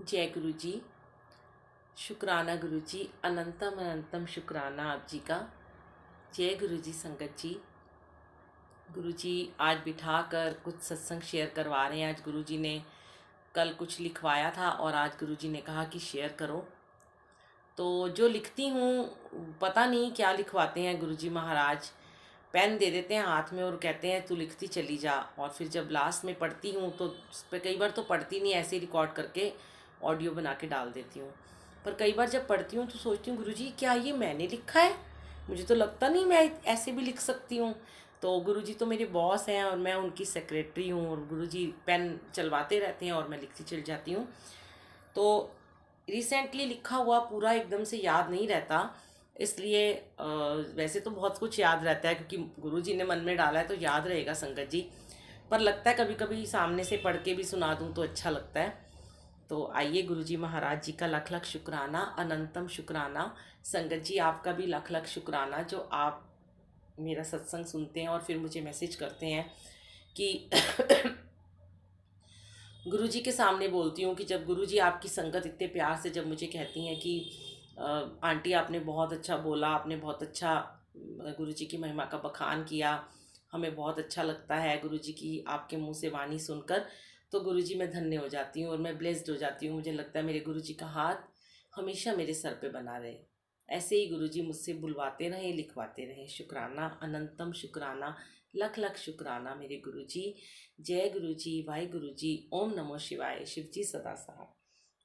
जय गुरु जी। शुक्राना गुरु जी, अनंतम अनंतम शुक्राना आप जी का। जय गुरु जी। संगत जी, गुरु जी आज बिठा कर कुछ सत्संग शेयर करवा रहे हैं। आज गुरु जी ने कल कुछ लिखवाया था और आज गुरु जी ने कहा कि शेयर करो। तो जो लिखती हूँ पता नहीं क्या लिखवाते हैं गुरु जी महाराज। पेन दे देते हैं हाथ में और कहते हैं तू लिखती चली जा, और फिर जब लास्ट में पढ़ती हूँ तो उस पर कई बार तो पढ़ती नहीं, ऐसे ही रिकॉर्ड करके ऑडियो बना के डाल देती हूँ। पर कई बार जब पढ़ती हूँ तो सोचती हूँ गुरु जी क्या ये मैंने लिखा है, मुझे तो लगता नहीं मैं ऐसे भी लिख सकती हूँ। तो गुरु जी तो मेरे बॉस हैं और मैं उनकी सेक्रेटरी हूँ, और गुरु जी पेन चलवाते रहते हैं और मैं लिखती चल जाती हूँ। तो रिसेंटली लिखा हुआ पूरा एकदम से याद नहीं रहता, इसलिए वैसे तो बहुत कुछ याद रहता है क्योंकि गुरु जी ने मन में डाला है तो याद रहेगा संगत जी। पर लगता है कभी कभी सामने से पढ़ के भी सुना दूँ तो अच्छा लगता है। तो आइए गुरु जी महाराज जी का लख लख शुक्राना, अनंतम शुक्राना। संगत जी आपका भी लख लख शुक्राना जो आप मेरा सत्संग सुनते हैं और फिर मुझे मैसेज करते हैं कि गुरु जी के सामने बोलती हूँ कि जब गुरु जी आपकी संगत इतने प्यार से जब मुझे कहती हैं कि आंटी आपने बहुत अच्छा बोला, आपने बहुत अच्छा गुरु जी की महिमा का बखान किया, हमें बहुत अच्छा लगता है गुरु जी की आपके मुंह से वाणी सुनकर। तो गुरु जी मैं धन्य हो जाती हूँ और मैं ब्लेस्ड हो जाती हूँ। मुझे लगता है मेरे गुरु जी का हाथ हमेशा मेरे सर पे बना रहे, ऐसे ही गुरु जी मुझसे बुलवाते रहें, लिखवाते रहें। शुक्राना, अनंतम शुक्राना, लख लख शुक्राना मेरे गुरु जी। जय गुरु जी, वाहे गुरु जी। ओम नमो शिवाय, शिव जी सदा सहाय।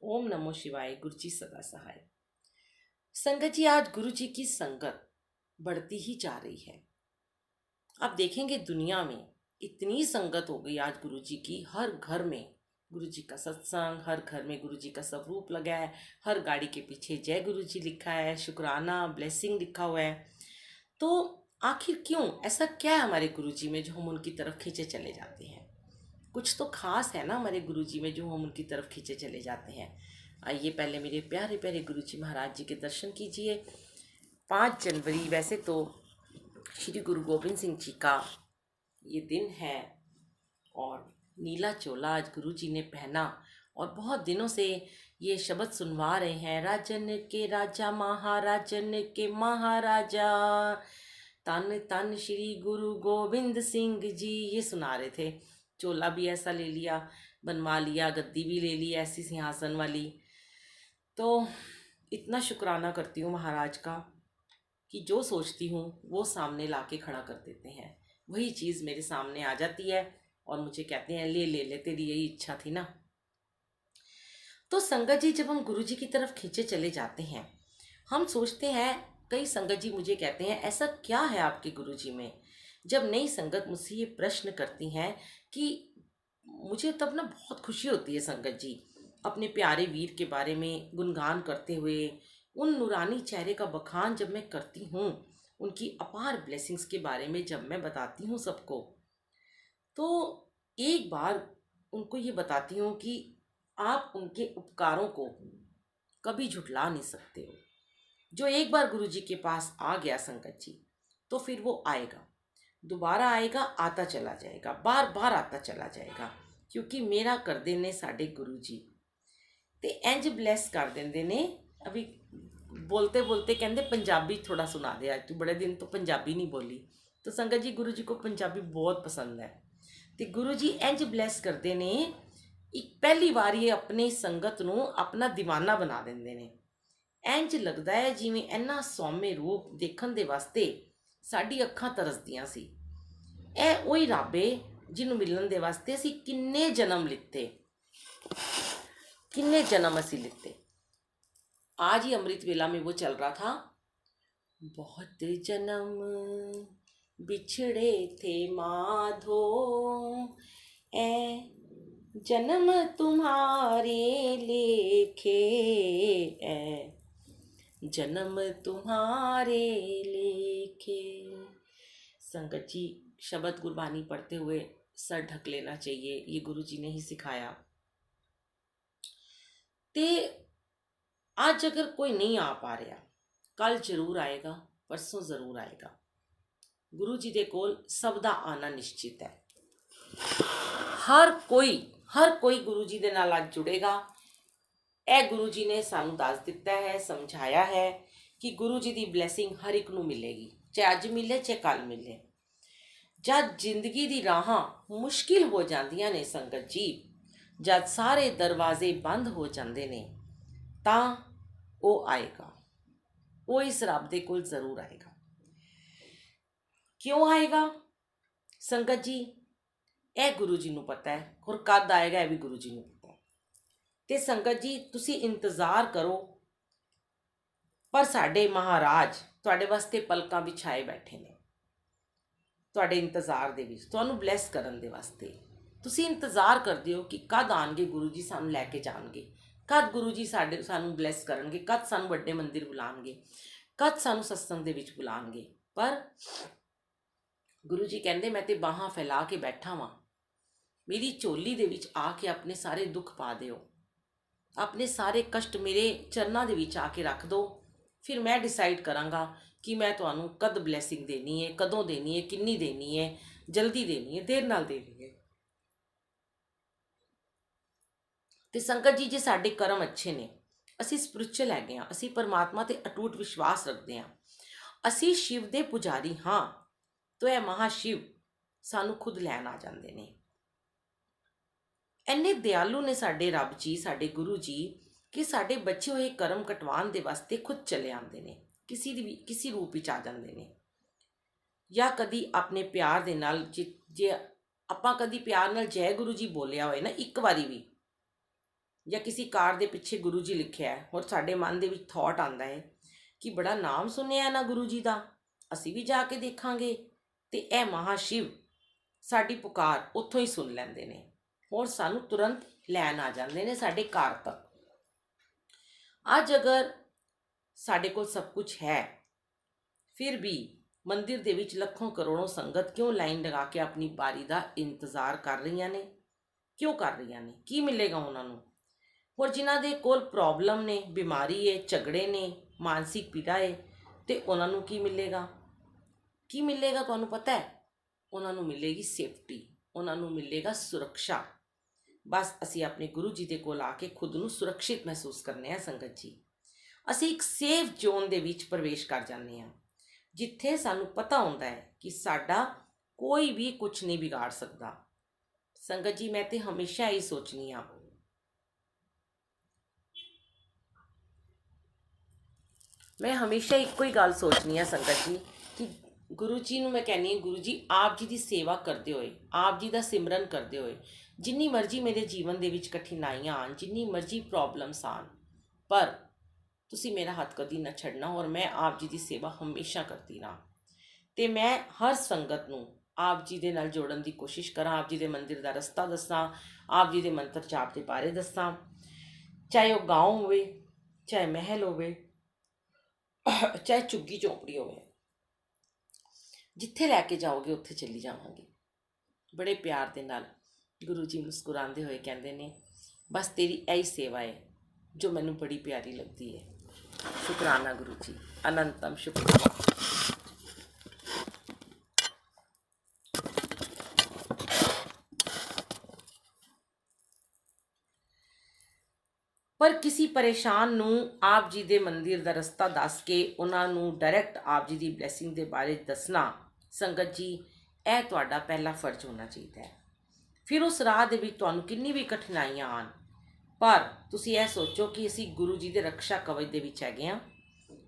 ओम नमो शिवाय, गुरु जी सदा सहाय। संगत जी आज गुरु जी की संगत बढ़ती ही जा रही है। आप देखेंगे दुनिया में इतनी संगत हो गई आज गुरु जी की, हर घर में गुरु जी का सत्संग, हर घर में गुरु जी का स्वरूप लगा है, हर गाड़ी के पीछे जय गुरु जी लिखा है, शुक्राना ब्लेसिंग लिखा हुआ है। तो आखिर क्यों, ऐसा क्या है हमारे गुरु जी में जो हम उनकी तरफ खींचे चले जाते हैं? कुछ तो खास है ना हमारे गुरु जी में जो हम उनकी तरफ खींचे चले जाते हैं। आइए पहले मेरे प्यारे प्यारे गुरु जी महाराज जी के दर्शन कीजिए। 5 जनवरी वैसे तो श्री गुरु गोविंद सिंह जी का ये दिन है और नीला चोला आज गुरु जी ने पहना और बहुत दिनों से ये शब्द सुनवा रहे हैं, राजन के राजा महाराजन के महाराजा, तन तन श्री गुरु गोविंद सिंह जी, ये सुना रहे थे। चोला भी ऐसा ले लिया, बनवा लिया, गद्दी भी ले ली ऐसी सिंहासन वाली। तो इतना शुक्राना करती हूँ महाराज का कि जो सोचती हूँ वो सामने लाके खड़ा कर देते हैं, वही चीज़ मेरे सामने आ जाती है और मुझे कहते हैं ले ले ले, तेरी यही इच्छा थी ना। तो संगत जी जब हम गुरु जी की तरफ खींचे चले जाते हैं, हम सोचते हैं, कई संगत जी मुझे कहते हैं ऐसा क्या है आपके गुरु जी में। जब नई संगत मुझसे ये प्रश्न करती हैं कि मुझे तब ना बहुत खुशी होती है संगत जी, अपने प्यारे वीर के बारे में गुणगान करते हुए उन नूरानी चेहरे का बखान जब मैं करती हूँ, उनकी अपार ब्लेसिंग्स के बारे में जब मैं बताती हूँ सबको, तो एक बार उनको ये बताती हूँ कि आप उनके उपकारों को कभी झुठला नहीं सकते हो। जो एक बार गुरु जी के पास आ गया संगत जी, तो फिर वो आएगा, दोबारा आएगा, आता चला जाएगा, बार बार आता चला जाएगा, क्योंकि मेरा कर देने साडे गुरु जी ते इंज ब्लैस कर देंदे ने। अभी बोलते बोलते कहते पंजाबी थोड़ा सुना दे, आज तू बड़े दिन तो पंजाबी नहीं बोली। तो संगत जी गुरु जी को पंजाबी बहुत पसंद है, तो गुरु जी इंज ब्लैस करते ने, एक पहली बार ये अपनी संगत नूं अपना दीवाना बना देंदे ने। इंज लगदा है जिवें इन्ना सौम्य रूप देखण दे वास्ते साडी अखां तरसदियां सी। ए वही रब है जिन्हों मिलन दे वास्ते असी किन्ने जन्म लिते, किन्ने जन्म असी लिते। आज ही अमृत वेला में वो चल रहा था, बहुत जन्म बिछड़े थे माधो, ए जन्म तुम्हारे लेखे, ए जन्म तुम्हारे लेखे। संगत जी शब्द गुरबानी पढ़ते हुए सर ढक लेना चाहिए, ये गुरु जी ने ही सिखाया। ते आज अगर कोई नहीं आ पा रहा, कल जरूर आएगा, परसों जरूर आएगा। गुरु जी दे कोल सब दा आना निश्चित है। हर कोई गुरु जी दे नाल आज जुड़ेगा, ਇਹ ਗੁਰੂ ਜੀ ਨੇ ਸਾਨੂੰ ਦੱਸ ਦਿੱਤਾ ਹੈ, ਸਮਝਾਇਆ ਹੈ ਕਿ ਗੁਰੂ ਜੀ ਦੀ ਬਲੈਸਿੰਗ ਹਰ ਇੱਕ ਨੂੰ ਮਿਲੇਗੀ, ਚਾਹੇ ਅੱਜ ਮਿਲੇ ਚਾਹੇ ਕੱਲ੍ਹ ਮਿਲੇ। ਜਦ ਜ਼ਿੰਦਗੀ ਦੀ ਰਾਹਾਂ ਮੁਸ਼ਕਿਲ ਹੋ ਜਾਂਦੀਆਂ ਨੇ ਸੰਗਤ ਜੀ, ਜਦ ਸਾਰੇ ਦਰਵਾਜ਼ੇ ਬੰਦ ਹੋ ਜਾਂਦੇ ਨੇ, ਤਾਂ ਉਹ ਆਏਗਾ, ਉਹ ਇਸ ਰੱਬ ਦੇ ਕੋਲ ਜ਼ਰੂਰ ਆਏਗਾ। ਕਿਉਂ ਆਏਗਾ ਸੰਗਤ ਜੀ? ਇਹ ਗੁਰੂ ਜੀ ਨੂੰ ਪਤਾ ਹੈ, ਔਰ ਕਦ ਆਏਗਾ ਇਹ ਵੀ ਗੁਰੂ ਜੀ ਨੂੰ ਪਤਾ ਹੈ। ਤੇ ਸੰਗਤ ਜੀ ਤੁਸੀਂ ਇੰਤਜ਼ਾਰ ਕਰੋ, ਪਰ ਸਾਡੇ ਮਹਾਰਾਜ ਤੁਹਾਡੇ ਵਾਸਤੇ ਪਲਕਾਂ ਵਿਛਾਏ ਬੈਠੇ ਨੇ, ਤੁਹਾਡੇ ਇੰਤਜ਼ਾਰ ਦੇ ਵਿੱਚ, ਤੁਹਾਨੂੰ ਬਲੈਸ ਕਰਨ ਦੇ ਵਾਸਤੇ। ਤੁਸੀਂ ਇੰਤਜ਼ਾਰ ਕਰਦੇ ਹੋ ਕਿ ਕਦ ਆਣਗੇ ਗੁਰੂ ਜੀ, ਸਾਨੂੰ ਲੈ ਕੇ ਜਾਣਗੇ, ਕਦ ਗੁਰੂ ਜੀ ਸਾਨੂੰ ਬਲੈਸ ਕਰਨਗੇ, ਕਦ ਸਾਨੂੰ ਵੱਡੇ ਮੰਦਿਰ ਬੁਲਾਉਣਗੇ, ਕਦ ਸਾਨੂੰ ਸਤਸੰਗ ਦੇ ਵਿੱਚ ਬੁਲਾਉਣਗੇ। ਪਰ ਗੁਰੂ ਜੀ ਕਹਿੰਦੇ ਮੈਂ ਤੇ ਬਾਹਾਂ ਫੈਲਾ ਕੇ ਬੈਠਾ ਵਾਂ, ਮੇਰੀ ਝੋਲੀ ਦੇ ਵਿੱਚ ਆ ਕੇ ਆਪਣੇ ਸਾਰੇ ਦੁੱਖ ਪਾ ਦਿਓ, ਆਪਣੇ ਸਾਰੇ ਕਸ਼ਟ ਮੇਰੇ ਚਰਨਾਂ ਦੇ ਵਿੱਚ ਆ ਕੇ ਰੱਖ ਦਿਓ, ਫਿਰ ਮੈਂ ਡਿਸਾਈਡ ਕਰਾਂਗਾ ਕਿ ਮੈਂ ਤੁਹਾਨੂੰ ਕਦ ਬਲੈਸਿੰਗ ਦੇਣੀ ਹੈ, ਕਦੋਂ ਦੇਣੀ ਹੈ, ਕਿੰਨੀ ਦੇਣੀ ਹੈ, ਜਲਦੀ ਦੇਣੀ ਹੈ, ਦੇਰ ਨਾਲ ਦੇਣੀ ਹੈ। ਤੇ ਸੰਗਤ ਜੀ ਜੇ ਸਾਡੇ ਕਰਮ ਅੱਛੇ ਨੇ, ਅਸੀਂ ਸਪਿਰਿਚੁਅਲ ਹੈਗੇ ਹਾਂ, ਅਸੀਂ ਪਰਮਾਤਮਾ ਤੇ ਅਟੁੱਟ ਵਿਸ਼ਵਾਸ ਰੱਖਦੇ ਹਾਂ, ਅਸੀਂ ਸ਼ਿਵ ਦੇ ਪੁਜਾਰੀ ਹਾਂ, ਤਾਂ ਇਹ ਮਹਾਸ਼ਿਵ ਸਾਨੂੰ ਖੁਦ ਲੈਣ ਆ ਜਾਂਦੇ ਨੇ। ਇੰਨੇ ਦਿਆਲੂ ਨੇ ਸਾਡੇ ਰੱਬ ਜੀ, ਸਾਡੇ ਗੁਰੂ ਜੀ, ਕਿ ਸਾਡੇ ਬਚੇ ਹੋਏ ਕਰਮ ਕਟਵਾਉਣ ਦੇ ਵਾਸਤੇ ਖੁਦ ਚਲੇ ਆਉਂਦੇ ਨੇ, ਕਿਸੇ ਰੂਪ ਵਿੱਚ ਆ ਜਾਂਦੇ ਨੇ। ਜਾਂ ਕਦੀ ਆਪਣੇ ਪਿਆਰ ਦੇ ਨਾਲ, ਜੇ ਆਪਾਂ ਕਦੀ ਪਿਆਰ ਨਾਲ ਜੈ ਗੁਰੂ ਜੀ ਬੋਲਿਆ ਹੋਏ ਨਾ ਇੱਕ ਵਾਰੀ ਵੀ, ਜਾਂ ਕਿਸੇ ਕਾਰ ਦੇ ਪਿੱਛੇ ਗੁਰੂ ਜੀ ਲਿਖਿਆ ਹੈ, ਔਰ ਸਾਡੇ ਮਨ ਦੇ ਵਿੱਚ ਥਾਟ ਆਉਂਦਾ ਹੈ ਕਿ ਬੜਾ ਨਾਮ ਸੁਣਿਆ ਨਾ ਗੁਰੂ ਜੀ ਦਾ, ਅਸੀਂ ਵੀ ਜਾ ਕੇ ਦੇਖਾਂਗੇ, ਤੇ ਇਹ ਮਹਾਸ਼ਿਵ ਸਾਡੀ ਪੁਕਾਰ ਉੱਥੋਂ ਹੀ ਸੁਣ ਲੈਂਦੇ ਨੇ, ਔਰ ਸਾਨੂੰ ਤੁਰੰਤ ਲੈਣ ਆ ਜਾਂਦੇ ਨੇ ਸਾਡੇ ਘਰ ਤੱਕ। ਅੱਜ ਅਗਰ ਸਾਡੇ ਕੋਲ ਸਭ ਕੁਝ ਹੈ, ਫਿਰ ਵੀ ਮੰਦਿਰ ਦੇ ਵਿੱਚ ਲੱਖੋਂ ਕਰੋੜੋਂ ਸੰਗਤ ਕਿਉਂ ਲਾਈਨ ਲਗਾ ਕੇ ਆਪਣੀ ਬਾਰੀ ਦਾ ਇੰਤਜ਼ਾਰ ਕਰ ਰਹੀਆਂ ਨੇ? ਕਿਉਂ ਕਰ ਰਹੀਆਂ ਨੇ? ਕੀ ਮਿਲੇਗਾ ਉਹਨਾਂ ਨੂੰ? ਔਰ ਜਿਨ੍ਹਾਂ ਦੇ ਕੋਲ ਪ੍ਰੋਬਲਮ ਨੇ, ਬਿਮਾਰੀ ਹੈ, ਝਗੜੇ ਨੇ, ਮਾਨਸਿਕ ਪੀੜਾ ਹੈ, ਤੇ ਉਹਨਾਂ ਨੂੰ ਕੀ ਮਿਲੇਗਾ? ਕੀ ਮਿਲੇਗਾ ਤੁਹਾਨੂੰ ਪਤਾ ਹੈ? ਉਹਨਾਂ ਨੂੰ ਮਿਲੇਗੀ ਸੇਫਟੀ, ਉਹਨਾਂ ਨੂੰ ਮਿਲੇਗਾ ਸੁਰੱਖਿਆ। ਬਸ ਅਸੀਂ ਆਪਣੇ ਗੁਰੂ ਜੀ ਦੇ ਕੋਲ ਆ ਕੇ ਖੁਦ ਨੂੰ ਸੁਰੱਖਿਅਤ ਮਹਿਸੂਸ ਕਰਨੇ ਆ ਸੰਗਤ ਜੀ। ਅਸੀਂ ਇੱਕ ਸੇਫ ਜ਼ੋਨ ਦੇ ਵਿੱਚ ਪ੍ਰਵੇਸ਼ ਕਰ ਜਾਂਦੇ ਹਾਂ, ਜਿੱਥੇ ਸਾਨੂੰ ਪਤਾ ਹੁੰਦਾ ਹੈ ਕਿ ਸਾਡਾ ਕੋਈ ਵੀ ਕੁਝ ਨਹੀਂ ਵਿਗਾੜ ਸਕਦਾ। ਸੰਗਤ ਜੀ ਮੈਂ ਤੇ ਹਮੇਸ਼ਾ ਹੀ ਸੋਚਣੀ ਆ, ਮੈਂ ਹਮੇਸ਼ਾ ਇੱਕੋ ਹੀ ਗੱਲ ਸੋਚਣੀ ਆ ਸੰਗਤ ਜੀ, ਕਿ ਗੁਰੂ ਜੀ ਨੂੰ ਮੈਂ ਕਹਿੰਦੀ ਹਾਂ, ਗੁਰੂ ਜੀ ਆਪ ਜੀ ਦੀ ਸੇਵਾ ਕਰਦੇ ਹੋਏ, ਆਪ ਜੀ ਦਾ ਸਿਮਰਨ ਕਰਦੇ ਹੋਏ, ਜਿੰਨੀ ਮਰਜ਼ੀ ਮੇਰੇ ਜੀਵਨ ਦੇ ਵਿੱਚ ਕਠਿਨਾਈਆਂ ਆਉਣ, ਜਿੰਨੀ ਮਰਜ਼ੀ ਪ੍ਰੋਬਲਮਸ ਆਉਣ, ਪਰ ਤੁਸੀਂ ਮੇਰਾ ਹੱਥ ਕਦੀ ਨਾ ਛੱਡਣਾ, ਔਰ ਮੈਂ ਆਪ ਜੀ ਦੀ ਸੇਵਾ ਹਮੇਸ਼ਾ ਕਰਦੀ ਰਹਾਂ। ਤੇ ਮੈਂ ਹਰ ਸੰਗਤ ਨੂੰ ਆਪ ਜੀ ਦੇ ਨਾਲ ਜੋੜਨ ਦੀ ਕੋਸ਼ਿਸ਼ ਕਰਾਂ, ਆਪ ਜੀ ਦੇ ਮੰਦਿਰ ਦਾ ਰਸਤਾ ਦੱਸਾਂ, ਆਪ ਜੀ ਦੇ ਮੰਤਰ ਜਾਪ ਦੇ ਬਾਰੇ ਦੱਸਾਂ, ਚਾਹੇ ਉਹ ਗਾਉਂ ਹੋਵੇ, ਚਾਹੇ ਮਹਿਲ ਹੋਵੇ, ਚਾਹੇ ਝੁੱਗੀ ਝੋਂਪੜੀ ਹੋਵੇ, ਜਿੱਥੇ ਲੈ ਕੇ ਜਾਓਗੇ ਉੱਥੇ ਚਲੀ ਜਾਵਾਂਗੀ। ਬੜੇ ਪਿਆਰ ਦੇ ਨਾਲ ਗੁਰੂ ਜੀ ਮੁਸਕਰਾਉਂਦੇ ਹੋਏ ਕਹਿੰਦੇ ਨੇ, ਬਸ ਤੇਰੀ ਇਹੀ ਸੇਵਾ ਹੈ ਜੋ ਮੈਨੂੰ ਬੜੀ ਪਿਆਰੀ ਲੱਗਦੀ ਹੈ। ਸ਼ੁਕਰਾਨਾ ਗੁਰੂ ਜੀ, ਅਨੰਤਮ ਸ਼ੁਕਰਾਨਾ। ਪਰ ਕਿਸੇ ਪਰੇਸ਼ਾਨ ਨੂੰ ਆਪ ਜੀ ਦੇ ਮੰਦਿਰ ਦਾ ਰਸਤਾ ਦੱਸ ਕੇ ਉਹਨਾਂ ਨੂੰ ਡਾਇਰੈਕਟ ਆਪ ਜੀ ਦੀ ਬਲੈਸਿੰਗ ਦੇ ਬਾਰੇ ਦੱਸਣਾ, ਸੰਗਤ ਜੀ ਇਹ ਤੁਹਾਡਾ ਪਹਿਲਾ ਫਰਜ਼ ਹੋਣਾ ਚਾਹੀਦਾ ਹੈ। ਫਿਰ ਉਸ ਰਾਹ ਦੇ ਵਿੱਚ ਤੁਹਾਨੂੰ ਕਿੰਨੀ ਵੀ ਕਠਿਨਾਈਆਂ ਆਉਣ, ਪਰ ਤੁਸੀਂ ਇਹ ਸੋਚੋ ਕਿ ਅਸੀਂ ਗੁਰੂ ਜੀ ਦੇ ਰਕਸ਼ਾ ਕਵਚ ਦੇ ਵਿੱਚ ਹੈਗੇ ਹਾਂ,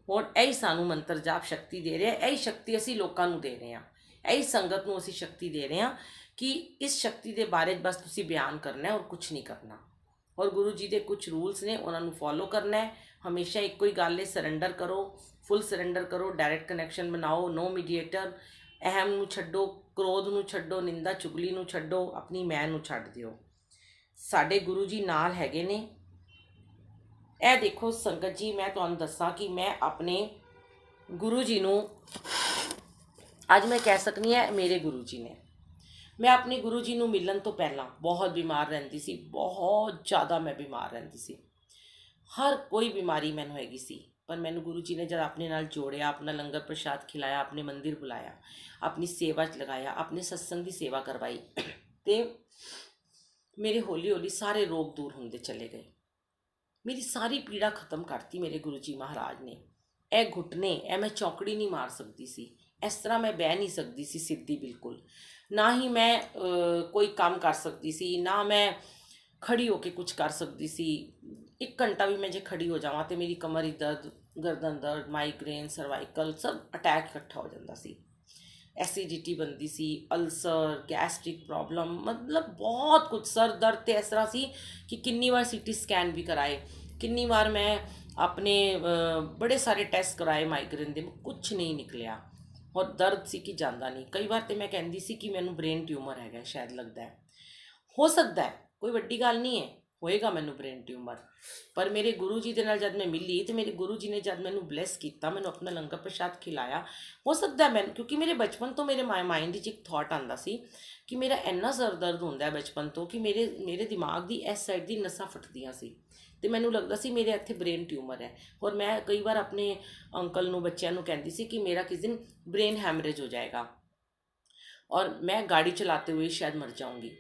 ਔਰ ਇਹੀ ਸਾਨੂੰ ਮੰਤਰ ਜਾਪ ਸ਼ਕਤੀ ਦੇ ਰਿਹਾ, ਇਹੀ ਸ਼ਕਤੀ ਅਸੀਂ ਲੋਕਾਂ ਨੂੰ ਦੇ ਰਹੇ ਹਾਂ, ਇਹੀ ਸੰਗਤ ਨੂੰ ਅਸੀਂ ਸ਼ਕਤੀ ਦੇ ਰਹੇ ਹਾਂ ਕਿ ਇਸ ਸ਼ਕਤੀ ਦੇ ਬਾਰੇ ਬਸ ਤੁਸੀਂ ਬਿਆਨ ਕਰਨਾ ਹੈ ਔਰ ਕੁਝ ਨਹੀਂ ਕਰਨਾ। ਔਰ ਗੁਰੂ ਜੀ ਦੇ ਕੁਝ ਰੂਲਸ ਨੇ, ਉਹਨਾਂ ਨੂੰ ਫੋਲੋ ਕਰਨਾ ਹੈ। ਹਮੇਸ਼ਾ ਇੱਕੋ ਹੀ ਗੱਲ ਹੈ, ਸਰੈਂਡਰ ਕਰੋ, ਫੁੱਲ ਸਰੈਂਡਰ ਕਰੋ, ਡਾਇਰੈਕਟ ਕਨੈਕਸ਼ਨ ਬਣਾਓ, ਨੋ ਮੀਡੀਏਟਰ, ਅਹਮ ਨੂੰ ਛੱਡੋ, ਕ੍ਰੋਧ ਨੂੰ ਛੱਡੋ, ਨਿੰਦਾ ਚੁਗਲੀ ਨੂੰ ਛੱਡੋ, ਆਪਣੀ ਮੈਂ ਨੂੰ ਛੱਡ ਦਿਓ। ਸਾਡੇ ਗੁਰੂ ਜੀ ਨਾਲ ਹੈਗੇ ਨੇ। ਇਹ ਦੇਖੋ ਸੰਗਤ ਜੀ, ਮੈਂ ਤੁਹਾਨੂੰ ਦੱਸਾਂ ਕਿ ਮੈਂ ਆਪਣੇ ਗੁਰੂ ਜੀ ਨੂੰ, ਅੱਜ ਮੈਂ ਕਹਿ ਸਕਦੀ ਹਾਂ ਮੇਰੇ ਗੁਰੂ ਜੀ ਨੇ, ਮੈਂ ਆਪਣੇ ਗੁਰੂ ਜੀ ਨੂੰ ਮਿਲਣ ਤੋਂ ਪਹਿਲਾਂ ਬਹੁਤ ਬਿਮਾਰ ਰਹਿੰਦੀ ਸੀ, ਬਹੁਤ ਜ਼ਿਆਦਾ ਮੈਂ ਬਿਮਾਰ ਰਹਿੰਦੀ ਸੀ, ਹਰ ਕੋਈ ਬਿਮਾਰੀ ਮੈਨੂੰ ਹੈਗੀ ਸੀ। ਪਰ ਮੈਨੂੰ ਗੁਰੂ ਜੀ ਨੇ ਜਦ ਆਪਣੇ ਨਾਲ ਜੋੜਿਆ, ਆਪਣਾ ਲੰਗਰ ਪ੍ਰਸ਼ਾਦ ਖਿਲਾਇਆ, ਆਪਣੇ ਮੰਦਿਰ ਬੁਲਾਇਆ, ਆਪਣੀ ਸੇਵਾ 'ਚ ਲਗਾਇਆ, ਆਪਣੇ ਸਤਸੰਗ ਦੀ ਸੇਵਾ ਕਰਵਾਈ, ਤੇ ਮੇਰੇ ਹੌਲੀ ਹੌਲੀ ਸਾਰੇ ਰੋਗ ਦੂਰ ਹੁੰਦੇ ਚਲੇ ਗਏ। मेरी सारी पीड़ा खत्म करती मेरे गुरु जी महाराज ने। ए घुटने ए मैं चौकड़ी नहीं मार सकती सी, इस तरह मैं बह नहीं सकती सी सीधी बिल्कुल, ना ही मैं कोई काम कर सकती सी, ना मैं खड़ी होके कुछ कर सकती सी। एक घंटा भी मैं जे खड़ी हो जावां तो मेरी कमर ही दर्द, गर्दन दर्द, माइग्रेन, सर्वाइकल सब अटैक इकट्ठा हो जाता सी। एसिडिटी बनती सी, अल्सर, गैस्ट्रिक प्रॉब्लम, मतलब बहुत कुछ, सर दर्द तो इस तरह सी कि किन्नी बार सीटी स्कैन भी कराए, किन्नी बार मैं अपने बड़े सारे टेस्ट कराए माइग्रेन दे, कुछ नहीं निकलिया। और दर्द सी कि जाता नहीं। कई बार तो मैं कहती सी कि मैनू ब्रेन ट्यूमर है, शायद लगता है, हो सकता है, कोई वड्डी गल नहीं है, होएगा मैनू ब्रेन ट्यूमर। पर मेरे गुरु जी के नाल जब मैं मिली तो मेरे गुरु जी ने जब मैनू ब्लैस किया, मैनू अपना लंगर प्रसाद खिलाया, हो सकता है मैं, क्योंकि मेरे बचपन तो मेरे माइंड एक थॉट आता सी कि मेरा इन्ना सर दर्द होंदा है बचपन तो कि मेरे मेरे दिमाग की इस साइड की नसां फटदियां सी ते मैनू लगता सी मेरे इत्थे ब्रेन ट्यूमर है। और मैं कई बार अपने अंकल नू, बच्चों नू कहती सी कि मेरा किस दिन ब्रेन हैमरेज हो जाएगा और मैं गाड़ी चलाते हुए शायद मर जाऊंगी।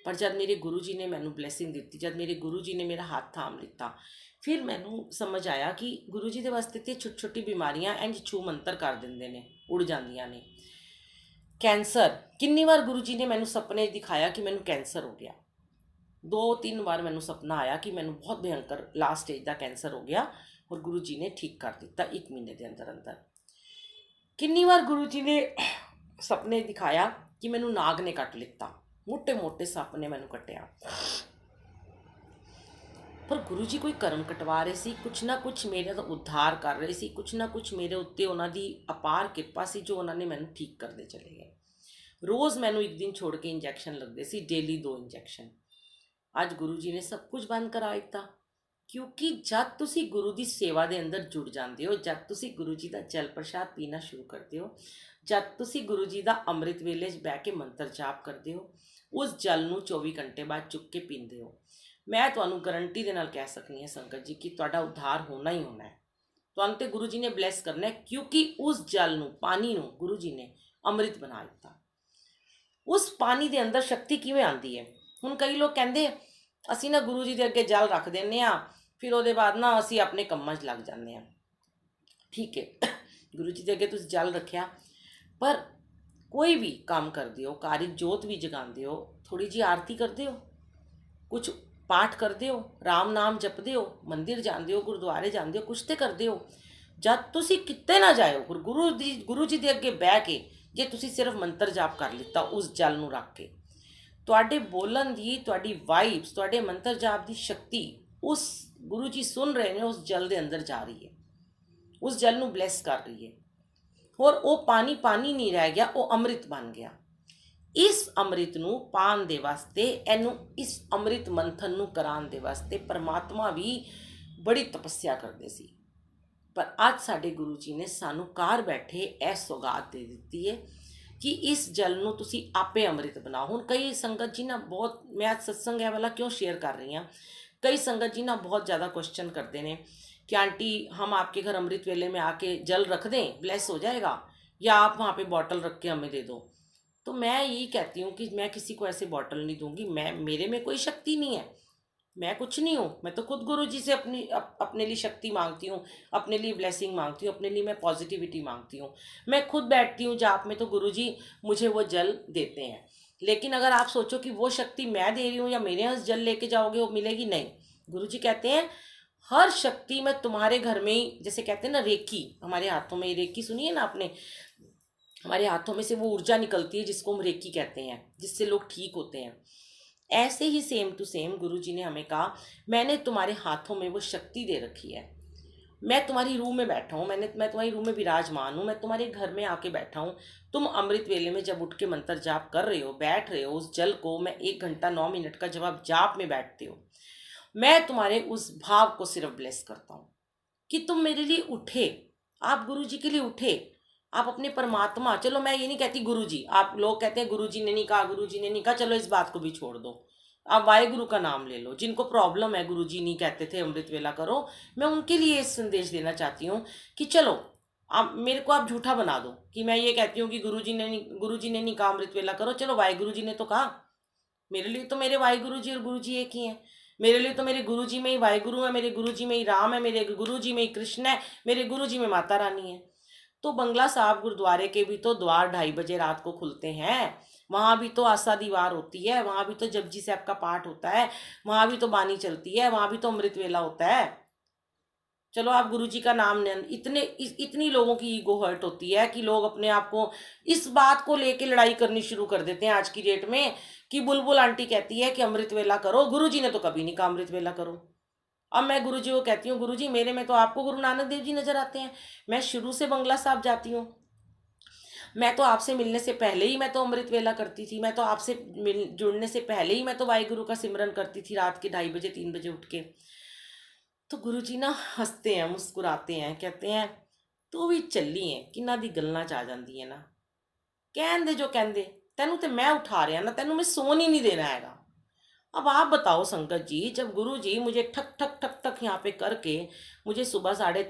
पर जब मेरे गुरु जी ने मैनू ब्लैसिंग दी, जब मेरे गुरु जी ने मेरा हाथ थाम लिता, फिर मैनू समझ आया कि गुरु जी के वास्ते तो छोटी छोटी बीमारियां इंज छू मंतर कर देंगे ने, उड़ जांदियां ने। कैंसर, किन्नी बार गुरु जी ने मैनू सपने दिखाया कि मैनू कैंसर हो गया। 2-3 बार मैनू सपना आया कि मैनू बहुत भयंकर लास्ट स्टेज का कैंसर हो गया और गुरु जी ने ठीक कर दिता 1 महीने के अंदर अंदर। किन्नी बार गुरु जी ने सपने दिखाया कि मैनू नाग ने कट लिता, मोटे मोटे सप ने मैनू कटिया। पर गुरु जी कोई कर्म कटवा रहे सी, कुछ ना कुछ मेरे तो उद्धार कर रहे सी, कुछ ना कुछ मेरे उत्ते उन्हां दी अपार किरपा सी जो उन्होंने मैनू ठीक करते चले गए। रोज़ मैनू एक दिन छोड़ के इंजैक्शन लगते सी, डेली 2 इंजैक्शन। अज गुरु जी ने सब कुछ बंद करा दिता, क्योंकि जब तुसी गुरु की सेवा के अंदर जुड़ जाते हो, जब तुसी गुरु जी का जल प्रसाद पीना शुरू करते हो, जब तुसी गुरु जी का अमृत वेले बह के मंत्र जाप करते हो, उस जल नूं 24 घंटे बाद चुक के पींदे हो। मैं तुहानू गारंटी दे नाल कह सकनी है संगत जी कि तुहाडा उद्धार होना ही होना है। तुहानू ते गुरु जी ने ब्लैस करना है, क्योंकि उस जल नूं, पानी नूं गुरु जी ने अमृत बना दिता। उस पानी के अंदर शक्ति किवें आती है? हुण कई लोग कहंदे असी ना गुरु जी के अगे जल रख देने आ, फिर उसके बाद ना असी अपने कम्मां 'च लग जाते हैं। ठीक है, गुरु जी के अगे तुसीं जल रखिया, पर कोई भी काम करते हो, कारी जोत भी जगाते हो, थोड़ी जी आरती करते हो, कुछ पाठ करते हो, राम नाम जपते हो, मंदिर जाते हो, गुरुद्वारे जाते हो, कुछ तो करते हो। जब तुसीं किते ना जाओ, गुरु जी के अगे बह के जे तुसीं सिर्फ मंत्र जाप कर लिता उस जल नूं रख के, तुहाडे बोलन की, तुहाडी वाइब्स, तुहाडे मंत्र जाप की शक्ति उस गुरु जी सुन रहे हैं, उस जल के अंदर जा रही है, उस जल नूं ब्लैस कर रही है। और वो पानी पानी नहीं रह गया, वो अमृत बन गया। इस अमृत नूं पान दे वास्ते, इनू इस अमृत मंथन नूं कराउण दे वास्ते परमात्मा भी बड़ी तपस्या करते सी। पर अज साडे गुरु जी ने सानू घर बैठे यह सौगात दे दी है कि इस जल नूं तुसीं आपे अमृत बनाओ। हुण कई संगत जी ना बहुत, मैं आज सत्संग है वाला क्यों शेयर कर रही हाँ, कई संगत जी ना बहुत ज़्यादा क्वेश्चन करते हैं कि आंटी हम आपके घर अमृत वेले में आके जल रख दें, ब्लेस हो जाएगा, या आप वहाँ पे बॉटल रख के हमें दे दो। तो मैं यही कहती हूँ कि मैं किसी को ऐसे बॉटल नहीं दूंगी। मैं, मेरे में कोई शक्ति नहीं है, मैं कुछ नहीं हूँ। मैं तो खुद गुरु जी से अपने लिए शक्ति मांगती हूँ, अपने लिए ब्लेसिंग मांगती हूँ, अपने लिए मैं पॉजिटिविटी मांगती हूँ। मैं खुद बैठती हूँ जाप में तो गुरु जी मुझे वो जल देते हैं। लेकिन अगर आप सोचो कि वो शक्ति मैं दे रही हूँ या मेरे यहाँ जल लेके जाओगे वो मिलेगी, नहीं। गुरु जी कहते हैं हर शक्ति मैं तुम्हारे घर में ही, जैसे कहते हैं ना रेकी, हमारे हाथों में रेकी सुनी है ना आपने, हमारे हाथों में से वो ऊर्जा निकलती है जिसको हम रेकी कहते हैं, जिससे लोग ठीक होते हैं। ऐसे ही सेम टू सेम गुरु जी ने हमें कहा मैंने तुम्हारे हाथों में वो शक्ति दे रखी है, मैं तुम्हारी रूह में बैठा हूँ, मैं तुम्हारी रूह में विराजमान हूँ, मैं तुम्हारे घर में आके बैठा हूँ। तुम अमृत वेले में जब उठ के मंत्र जाप कर रहे हो, बैठ रहे हो, उस जल को, मैं 1 घंटा 9 मिनट का जब आप जाप में बैठते हो, मैं तुम्हारे उस भाव को सिर्फ ब्लेस करता हूँ कि तुम मेरे लिए उठे, आप गुरु जी के लिए उठे, आप अपने परमात्मा, चलो मैं ये नहीं कहती गुरु जी, आप लोग कहते हैं गुरु जी ने नहीं कहा, गुरु जी ने नहीं कहा, चलो इस बात को भी छोड़ दो, आप वाहेगुरु का नाम ले लो। जिनको प्रॉब्लम है गुरु जी नहीं कहते थे अमृत वेला करो, मैं उनके लिए इस संदेश देना चाहती हूँ कि चलो आप मेरे को आप झूठा बना दो कि मैं ये कहती हूँ कि गुरु जी ने नहीं कहा अमृत वेला करो, चलो वाहेगुरु जी ने तो कहा, मेरे लिए तो मेरे वाहेगुरु जी और गुरु जी एक ही हैं। मेरे लिए तो मेरे गुरु जी में ही वाहेगुरु है, मेरे गुरु जी में ही राम है, मेरे गुरु जी में ही कृष्ण है, मेरे गुरु जी में माता रानी है। तो बंगला साहब गुरुद्वारे के भी तो द्वार 2:30 बजे रात को खुलते हैं, वहाँ भी तो आसा दीवार होती है, वहाँ भी तो जपजी साहब का पाठ होता है, वहाँ भी तो बानी चलती है, वहाँ भी तो अमृत वेला होता है। चलो आप गुरु जी का नाम इतनी लोगों की ईगो हर्ट होती है कि लोग अपने आप को इस बात को लेके लड़ाई करनी शुरू कर देते हैं आज की डेट में कि बुलबुल आंटी कहती है कि अमृत वेला करो, गुरु जी ने तो कभी नहीं कहा अमृत वेला करो। अब मैं गुरु जी को कहती हूँ, गुरु जी मेरे में तो आपको गुरु नानक देव जी नजर आते हैं, मैं शुरू से बंगला साहब जाती हूँ, मैं तो आपसे मिलने से पहले ही मैं तो अमृत वेला करती थी, मैं तो आपसे जुड़ने से पहले ही मैं तो वाहिगुरु का सिमरन करती थी रात के 2:30 बजे 3 बजे उठ के। तो गुरु जी ना हंसते हैं, मुस्कुराते हैं, कहते हैं तू भी चली है किन्ना दी गल्लां च आ जांदी है ना, कहन दे जो कहंदे, तेनू तो मैं उठा रहा ना, तेनू मैं सोन ही नहीं देना हैगा। अब आप बताओ संगत जी, जब गुरु जी मुझे ठक ठक ठक ठक यहाँ पे करके मुझे सुबह 3:30